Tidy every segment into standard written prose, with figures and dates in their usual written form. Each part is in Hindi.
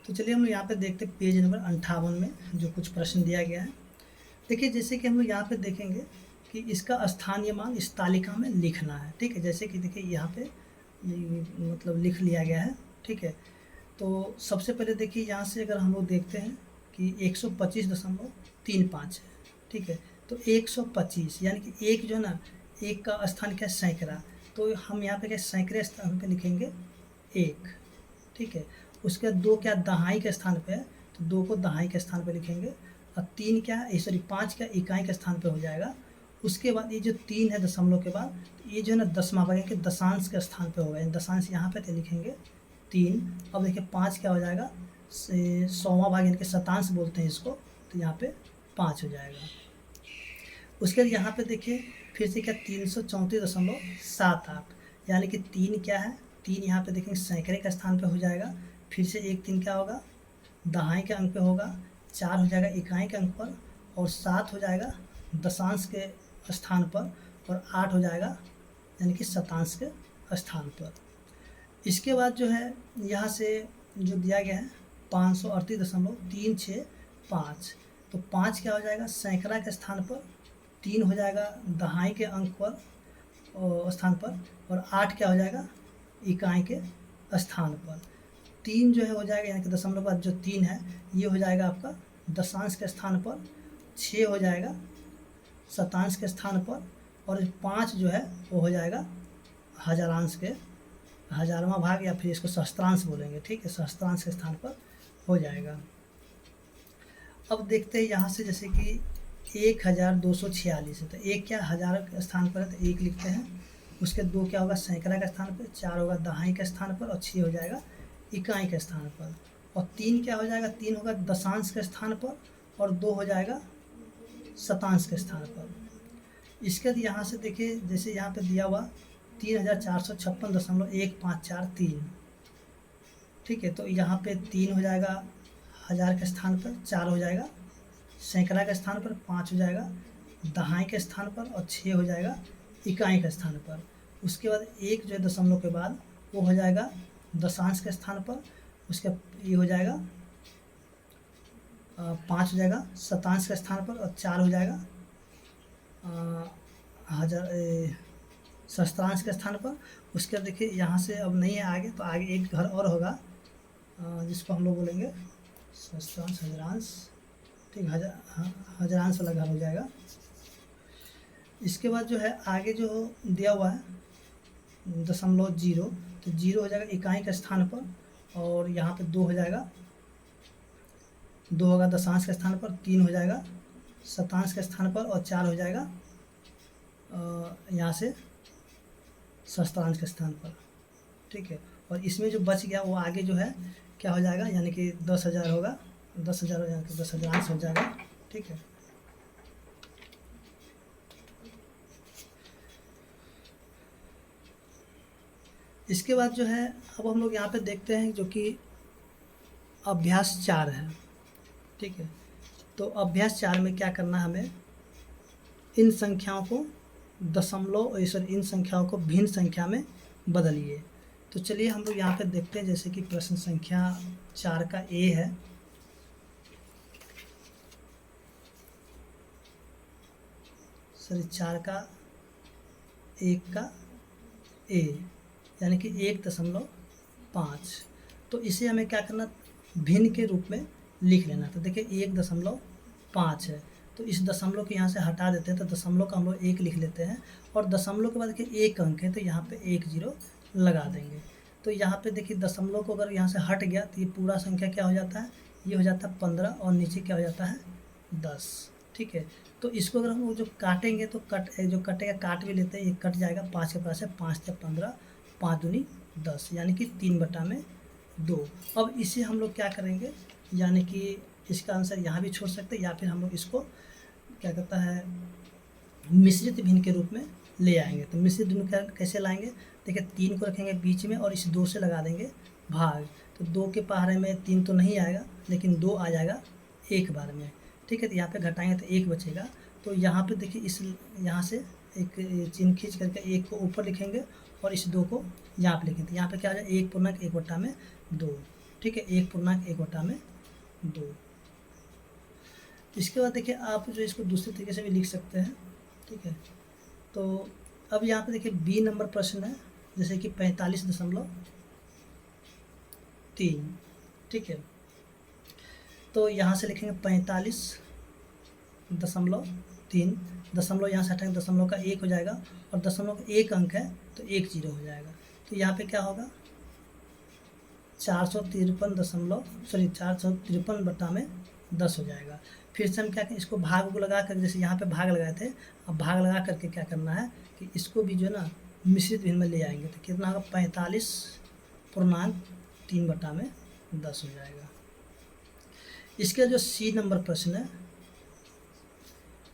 तो चलिए हम लोग यहाँ पे देखते हैं पेज नंबर 58 में जो कुछ प्रश्न दिया गया है। देखिए जैसे कि हम लोग यहाँ पे देखेंगे कि इसका स्थानीय मान इस तालिका में लिखना है। ठीक है, जैसे कि देखिए यहाँ पे मतलब लिख लिया गया है। ठीक है, तो सबसे पहले देखिए यहाँ से अगर हम लोग देखते हैं कि 125.35 है। ठीक है, तो 125 यानी कि एक जो है ना, एक का स्थान क्या है, सैकड़ा। तो हम यहाँ पे क्या सैकड़े स्थान पे लिखेंगे एक। ठीक है, उसके बाद दो क्या दहाई के स्थान पे है, तो दो को दहाई के स्थान पे लिखेंगे। और तीन क्या है, सॉरी पाँच क्या इकाई के स्थान पे हो जाएगा। उसके बाद ये जो तीन है दशमलव के बाद, तो ये जो है ना दसवां भाग के दशांश के स्थान पे होगा, दशांश यहाँ पे तो लिखेंगे तीन। अब देखिए पाँच क्या हो जाएगा, सौवां भाग यानी कि शतांश बोलते हैं इसको, तो यहाँ पे पाँच हो जाएगा। उसके बाद यहाँ पे देखिए फिर से क्या 334.78 यानी कि तीन क्या है, तीन यहाँ पे देखेंगे सैकड़े के स्थान पे हो जाएगा। फिर से एक तीन क्या होगा, दहाई के अंक पे होगा। चार हो जाएगा इकाई के अंक पर, और सात हो जाएगा दशांश के स्थान पर, और आठ हो जाएगा यानी कि शतांश के स्थान पर। इसके बाद जो है यहाँ से जो दिया गया है 538.365, तो पाँच क्या हो जाएगा सैकड़ा के स्थान पर, तीन हो जाएगा दहाई के अंक पर स्थान पर, और आठ क्या हो जाएगा इकाई के स्थान पर। तीन जो है हो जाएगा यानी कि दशमलव के बाद जो तीन है ये हो जाएगा आपका दशांश के स्थान पर। छः हो जाएगा शतांश के स्थान पर, और पाँच जो है वो हो जाएगा हजारांश के, हजारवां भाग या फिर इसको सहस्त्रांश बोलेंगे। ठीक है, सहस्त्रांश के स्थान पर हो जाएगा। अब देखते हैं यहाँ से जैसे कि 1246 है, तो एक क्या हज़ार के स्थान पर है तो एक लिखते हैं। उसके दो क्या होगा सैकड़ा के स्थान पर, चार होगा दहाई के स्थान पर, और छः हो जाएगा इकाई के स्थान पर। और तीन क्या हो जाएगा, तीन होगा दशांश के स्थान पर, और दो हो जाएगा शतांश के स्थान पर। इसके बाद यहाँ से देखिए जैसे यहाँ पे दिया हुआ 3456.1543। ठीक है, तो यहाँ पे तीन हो जाएगा हज़ार के स्थान पर, चार हो जाएगा सैकड़ा के स्थान पर, पाँच हो जाएगा दहाई के स्थान पर, और छः हो जाएगा इकाई के स्थान पर। उसके बाद एक जो है दशमलव के बाद वो हो जाएगा दशांश के स्थान पर। उसके ये हो जाएगा पाँच हो जाएगा शतांश के स्थान पर, और चार हो जाएगा हज़ार सहस्त्रांश के स्थान पर। उसके बाद देखिए यहाँ से अब नहीं है आगे, तो आगे एक घर और होगा जिसको हम लोग बोलेंगे सहस्त्रांश हजारांश। ठीक, हजारांश वाला घर हो जाएगा। इसके बाद जो है आगे जो दिया हुआ है दशमलव जीरो, तो जीरो हो जाएगा इकाई के स्थान पर, और यहाँ पे दो हो जाएगा, दो होगा दशांश के स्थान पर, तीन हो जाएगा शतांश के स्थान पर, और चार हो जाएगा यहाँ से सहस्त्रांश के स्थान पर। ठीक है, और इसमें जो बच गया वो आगे जो है क्या हो जाएगा यानी कि 10,000 होगा, 10,000 हो जाएगा, 10,000 हो जाएगा। ठीक है, इसके बाद जो है अब हम लोग यहाँ पे देखते हैं जो कि अभ्यास 4 है। ठीक है, तो अभ्यास 4 में क्या करना है हमें, इन संख्याओं को दशमलव इन संख्याओं को भिन्न संख्या में बदलिए। तो चलिए हम लोग यहाँ पे देखते हैं जैसे कि प्रश्न संख्या 4 का ए है। सॉरी 4 का एक का ए यानी कि 1.5। तो इसे हमें क्या करना, भिन्न के रूप में लिख लेना। तो देखिए 1.5 है, तो इस दशमलव को यहाँ से हटा देते हैं, तो दशमलव का हम लोग एक लिख लेते हैं, और दशमलव के बाद देखिए एक अंक है तो यहाँ पे एक जीरो लगा देंगे। तो यहाँ पे देखिए दशमलव को अगर यहाँ से हट गया तो ये पूरा संख्या क्या हो जाता है, ये हो जाता है 15, और नीचे क्या हो जाता है 10। ठीक है, तो इसको अगर हम लोग जो काटेंगे तो जो कटेगा काट भी लेते हैं, ये कट जाएगा 5 के पास है, 5 से 15, 5 दूनी 10 यानी कि 3/2। अब इसे हम लोग क्या करेंगे, यानी कि इसका आंसर यहाँ भी छोड़ सकते हैं, या फिर हम लोग इसको क्या कहता है मिश्रित भिन्न के रूप में ले आएंगे। तो मिश्रित भिन्न कैसे लाएंगे, देखिए 3 को रखेंगे बीच में और इस 2 से लगा देंगे भाग, तो 2 के पहाड़े में 3 तो नहीं आएगा, लेकिन 2 आ जाएगा एक बार में। ठीक है, तो यहाँ पे घटाएंगे तो 1 बचेगा। तो यहाँ पे देखिए इस यहाँ से एक चिन्ह खींच करके 1 को ऊपर लिखेंगे और इस 2 को यहाँ पे लिखेंगे, तो यहाँ पे क्या हो जाएगा 1 पूर्णांक 1/2। ठीक है, 1/1/2। इसके बाद देखिए आप जो इसको दूसरे तरीके से भी लिख सकते हैं, ठीक है। तो अब यहाँ पे देखिए बी नंबर प्रश्न है, जैसे कि 45.3, ठीक है। तो यहाँ से लिखेंगे 45.3, दशमलव यहाँ से हटाएंगे, दशमलव का 1 हो जाएगा, और दशमलव का 1 अंक है तो 1 जीरो हो जाएगा। तो यहाँ पे क्या होगा, 453 बटा में 10 हो जाएगा। फिर से हम क्या करें, इसको भाग को लगा कर, जैसे यहाँ पे भाग लगाए थे, अब भाग लगा करके क्या करना है कि इसको भी जो है ना मिश्रित भिन्न में ले आएंगे, तो कितना होगा, 45.3/10 हो जाएगा। इसके जो सी नंबर प्रश्न है,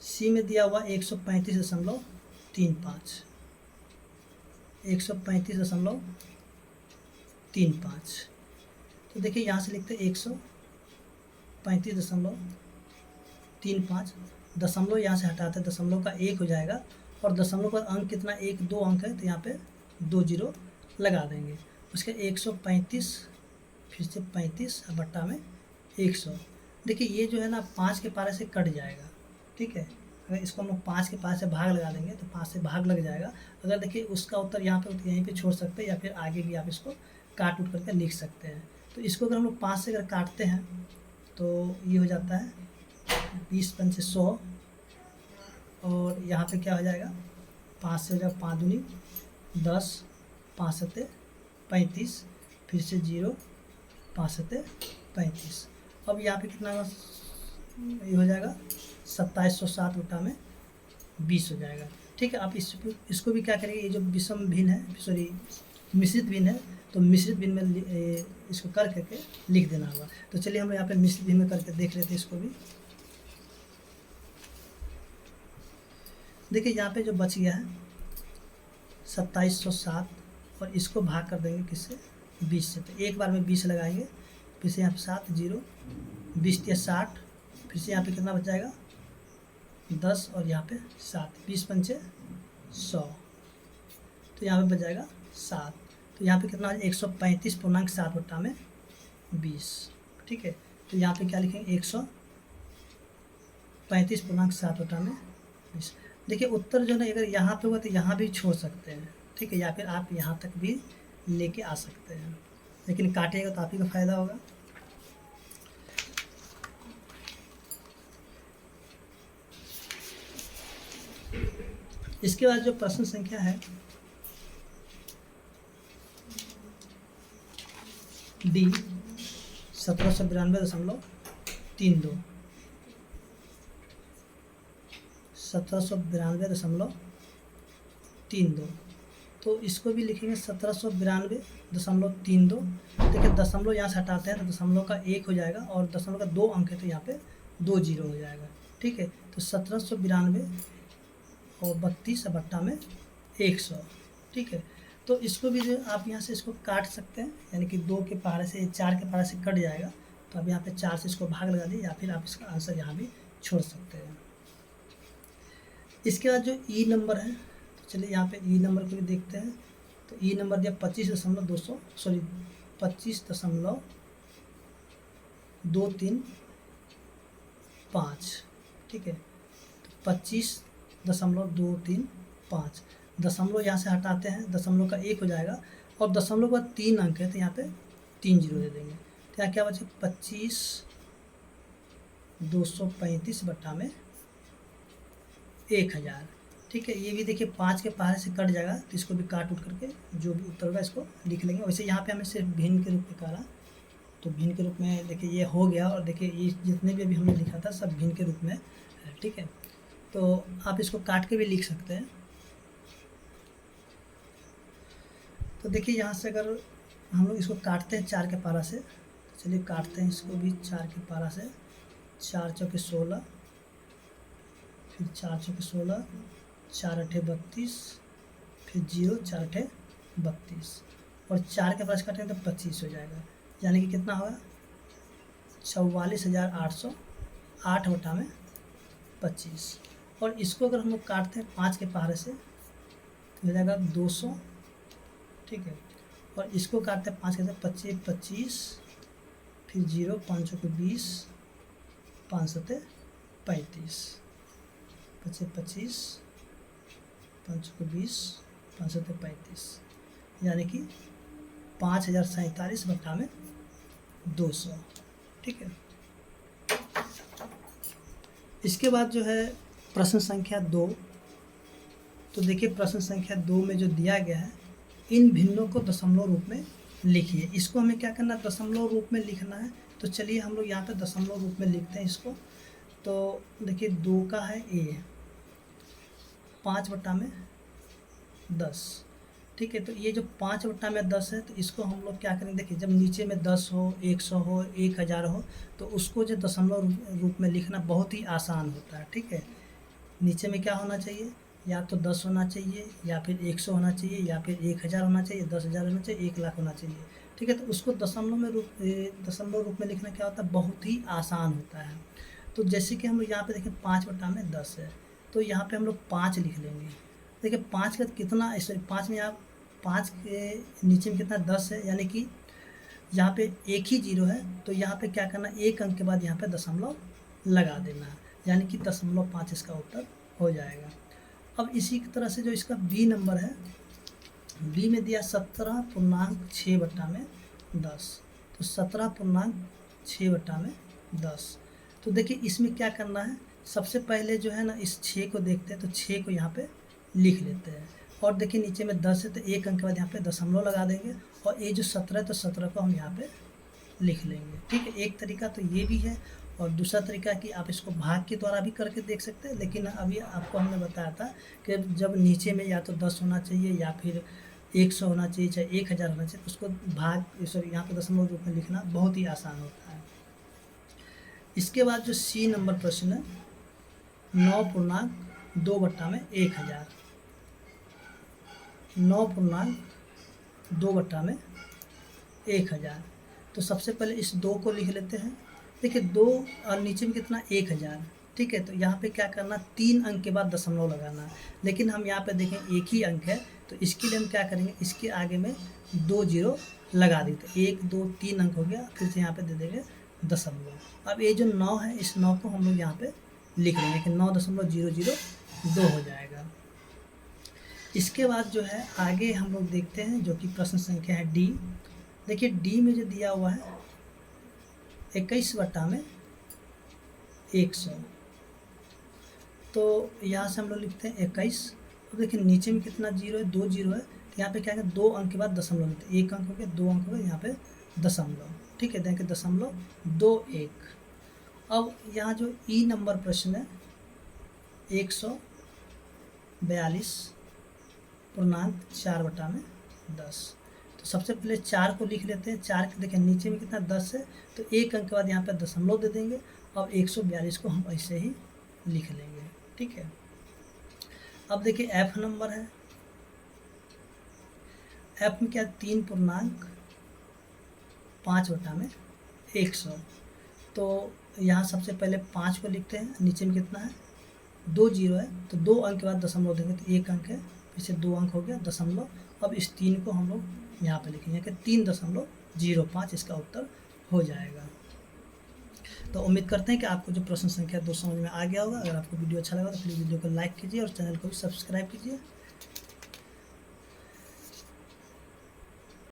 सी में दिया हुआ 135.35, 135.35। तो देखिए यहाँ से लिखते हैं 135.35, दशमलव यहाँ से हटाते हैं, दशमलव का 1 हो जाएगा, और दशमलव का अंक कितना, 1 2 अंक है, तो यहाँ पे 2 जीरो लगा देंगे। उसके 135, फिर से 35 बट्टा में 100। देखिए ये जो है ना 5 के पारे से कट जाएगा, ठीक है। अगर इसको हम लोग 5 के पारे से भाग लगा देंगे तो 5 से भाग लग जाएगा। अगर देखिए उसका उत्तर यहाँ पे यहीं पे छोड़ सकते हैं, या फिर आगे भी आप इसको काट उठ करके लिख सकते हैं। तो इसको अगर हम लोग 5 से अगर काटते हैं तो ये हो जाता है 20×5 = 100, और यहाँ पे क्या हो जाएगा, 5 से हो जाएगा 5 दूनी 10, 5 सत्ते 35, फिर से 0, 5 सत्ते 35। अब यहाँ पे कितना ये हो जाएगा 2707/20 हो जाएगा, ठीक है। आप इसको भी क्या करेंगे, ये जो विषम भिन्न है, सॉरी मिश्रित भिन्न है, तो मिश्रित भिन्न में इसको कर करके लिख देना होगा। तो चलिए हम लोग यहाँ पे मिश्रित भिन्न में करके देख लेते हैं इसको भी। देखिए यहाँ पे जो बच गया है 2707, और इसको भाग कर देंगे किससे, 20 से। तो एक बार में 20 लगाएंगे, फिर से यहाँ पे 7 0, 20 या 60, फिर से यहाँ पे कितना बच जाएगा 10, और यहाँ पे 7, 20×5 = 100, तो यहाँ पे बच जाएगा 7। तो यहाँ पे कितना 135.7/20, ठीक है। तो यहाँ पे क्या लिखेंगे 135.7/20। देखिए उत्तर जो है अगर यहाँ पे होगा तो यहाँ भी छोड़ सकते हैं, ठीक है, या फिर आप यहाँ तक भी लेके आ सकते हैं, लेकिन काटेगा तो आप ही का फायदा होगा। इसके बाद जो प्रश्न संख्या है डी 1792.32, 1792.32, तो इसको भी लिखेंगे 1792.32। देखिए दशमलव यहाँ से हटाते हैं तो दशमलव का 1 हो जाएगा, और दशमलव का 2 अंक है तो यहाँ पे 2 जीरो हो जाएगा, ठीक है। तो 1792 और 32 बट्टा में 100, ठीक है। तो इसको भी जो आप यहाँ से इसको काट सकते हैं, यानी कि 2 के पहाड़े से 4 के पहाड़े से कट जाएगा, तो अब यहाँ पे 4 से इसको भाग लगा दिए, या फिर आप इसका आंसर यहाँ भी छोड़ सकते हैं। इसके बाद जो ई नंबर है, तो चलिए यहाँ पे ई नंबर को भी देखते हैं। तो ई नंबर दिया 25.235, ठीक है। तो 25.235, दशमलव यहाँ से हटाते हैं, दशमलव का 1 हो जाएगा, और दशमलव का 3 अंक है तो यहाँ पे 3 जीरो दे देंगे। तो यहाँ क्या बचे 25,235 बट्टा में 1000, ठीक है। ये भी देखिए 5 के पहाड़े से कट जाएगा, तो इसको भी काट उठ करके जो भी उत्तर होगा इसको लिख लेंगे। वैसे यहाँ पे हमें सिर्फ भिन्न के रूप में करा, तो भिन्न के रूप में देखिए ये हो गया, और देखिए ये जितने भी अभी हमने लिखा था सब भिन्न के रूप में है, ठीक है। तो आप इसको काट के भी लिख सकते हैं। तो देखिए यहाँ से अगर हम लोग इसको काटते हैं 4 के पारा से, चलिए काटते हैं इसको भी 4 के पारा से। 4 चौके 16, फिर 4 चौके 16, 4 अठे 32, फिर 0, 4 अठे 32, और 4 के पास काटेंगे तो 25 हो जाएगा, यानी कि कितना होगा 44,808 बटा में 25। और इसको अगर हम लोग काटते हैं 5 के पहाड़े से तो हो जाएगा 200, ठीक है। और इसको काटते हैं 5 के साथ 25, फिर 0, 5 को 20, 5 सते 35, 25 25, 5 को 20, 5 सते 35, यानी कि 5047 बटा में 200। ठीक है। इसके बाद जो है प्रश्न संख्या 2। तो देखिए प्रश्न संख्या 2 में जो दिया गया है, इन भिन्नों को दशमलव रूप में लिखिए। इसको हमें क्या करना है, दशमलव रूप में लिखना है। तो चलिए हम लोग यहाँ पे दशमलव रूप में लिखते हैं इसको। तो देखिए 2 का है a, 5 बटा में 10। ठीक है। तो ये जो 5 बटा में 10 है, तो इसको हम लोग क्या करेंगे, देखिए जब नीचे में 10 हो, 100 हो, 1000 हो, तो उसको जो दशमलव रूप में लिखना बहुत ही आसान होता है। ठीक है। नीचे में क्या होना चाहिए, या तो 10 होना चाहिए, या फिर 100 होना चाहिए, या फिर 1000 होना चाहिए, 10,000 होना चाहिए, 1,00,000 होना चाहिए। ठीक है। तो उसको दशमलव रूप में लिखना क्या होता है, बहुत ही आसान होता है। तो जैसे कि हम लोग यहाँ पे देखें 5 बटा में 10 है, तो यहाँ पे हम लोग 5 लिख लेंगे। देखिए 5 का कितना, सॉरी 5 में आप 5 के नीचे में कितना 10 है, यानी कि यहाँ पे एक ही 0 है। तो यहाँ पे क्या करना, एक अंक के बाद यहाँ पे दशमलव लगा देना है, यानी कि 0.5 इसका उत्तर हो जाएगा। अब इसी तरह से जो इसका बी नंबर है, बी में दिया 17.6 बटा में 10। तो 17.6 बटा में 10। तो देखिए इसमें क्या करना है, सबसे पहले जो है ना, इस 6 को देखते हैं। तो 6 को यहाँ पे लिख लेते हैं, और देखिए नीचे में 10 है, तो एक अंक के बाद यहाँ पे दशमलव लगा देंगे। और ये जो 17 है, तो 17 को हम यहाँ पे लिख लेंगे। ठीक है। एक तरीका तो ये भी है, और दूसरा तरीका कि आप इसको भाग के द्वारा भी करके देख सकते हैं। लेकिन अभी आपको हमने बताया था कि जब नीचे में या तो 10 होना चाहिए, या फिर 100 होना चाहिए, चाहे 1000 होना चाहिए, उसको भाग, सॉरी यहाँ पे दशमलव रूप में लिखना बहुत ही आसान होता है। इसके बाद जो सी नंबर प्रश्न है, 9.2 बटा में 1000, 9.2 बटा में 1000। तो सबसे पहले इस 2 को लिख लेते हैं। देखिए 2 और नीचे में कितना 1000। ठीक है। तो यहाँ पे क्या करना, 3 अंक के बाद दशमलव लगाना है। लेकिन हम यहाँ पे देखें एक ही अंक है, तो इसके लिए हम क्या करेंगे, इसके आगे में 2 0 लगा देते। 1 2 3 अंक हो गया, फिर से यहाँ पे दे देंगे दशमलव। अब ये जो 9 है, इस 9 को हम लोग यहाँ पे लिख लेंगे कि 9.002 हो जाएगा। इसके बाद जो है आगे हम लोग देखते हैं, जो कि प्रश्न संख्या है डी। देखिए डी में जो दिया हुआ है 21 बटा में 100। तो यहाँ से हम लोग लिखते हैं 21। तो देखिए नीचे में कितना 0 है, 2 0 है। तो यहाँ पे क्या है, 2 अंक के बाद दशमलव लेते हैं। 1 अंक हो गया, 2 अंक हो गया, यहाँ पे दशमलव। ठीक है। देखिए 0.21। अब यहाँ जो ई नंबर प्रश्न है, 142.4 बटा में 10। तो सबसे पहले 4 को लिख लेते हैं। 4 के देखिए नीचे में कितना 10 है, तो एक अंक के बाद यहाँ पे दशमलव दे देंगे। अब 142 को हम ऐसे ही लिख लेंगे। ठीक है। अब देखिए एफ नंबर है, एफ में क्या 3.5 बटा में 100। तो यहाँ सबसे पहले 5 को लिखते हैं। नीचे में कितना है, 2 0 है, तो 2 अंक के बाद दशमलव देंगे, तो एक अंक है, फिर से 2 अंक हो गया, दशमलव। अब इस 3 को हम लोग यहाँ पे लिखेंगे कि 3.05 इसका उत्तर हो जाएगा। तो उम्मीद करते हैं कि आपको जो प्रश्न संख्या 2 समझ में आ गया होगा। अगर आपको वीडियो अच्छा लगा तो प्लीज़ वीडियो को लाइक कीजिए और चैनल को भी सब्सक्राइब कीजिए।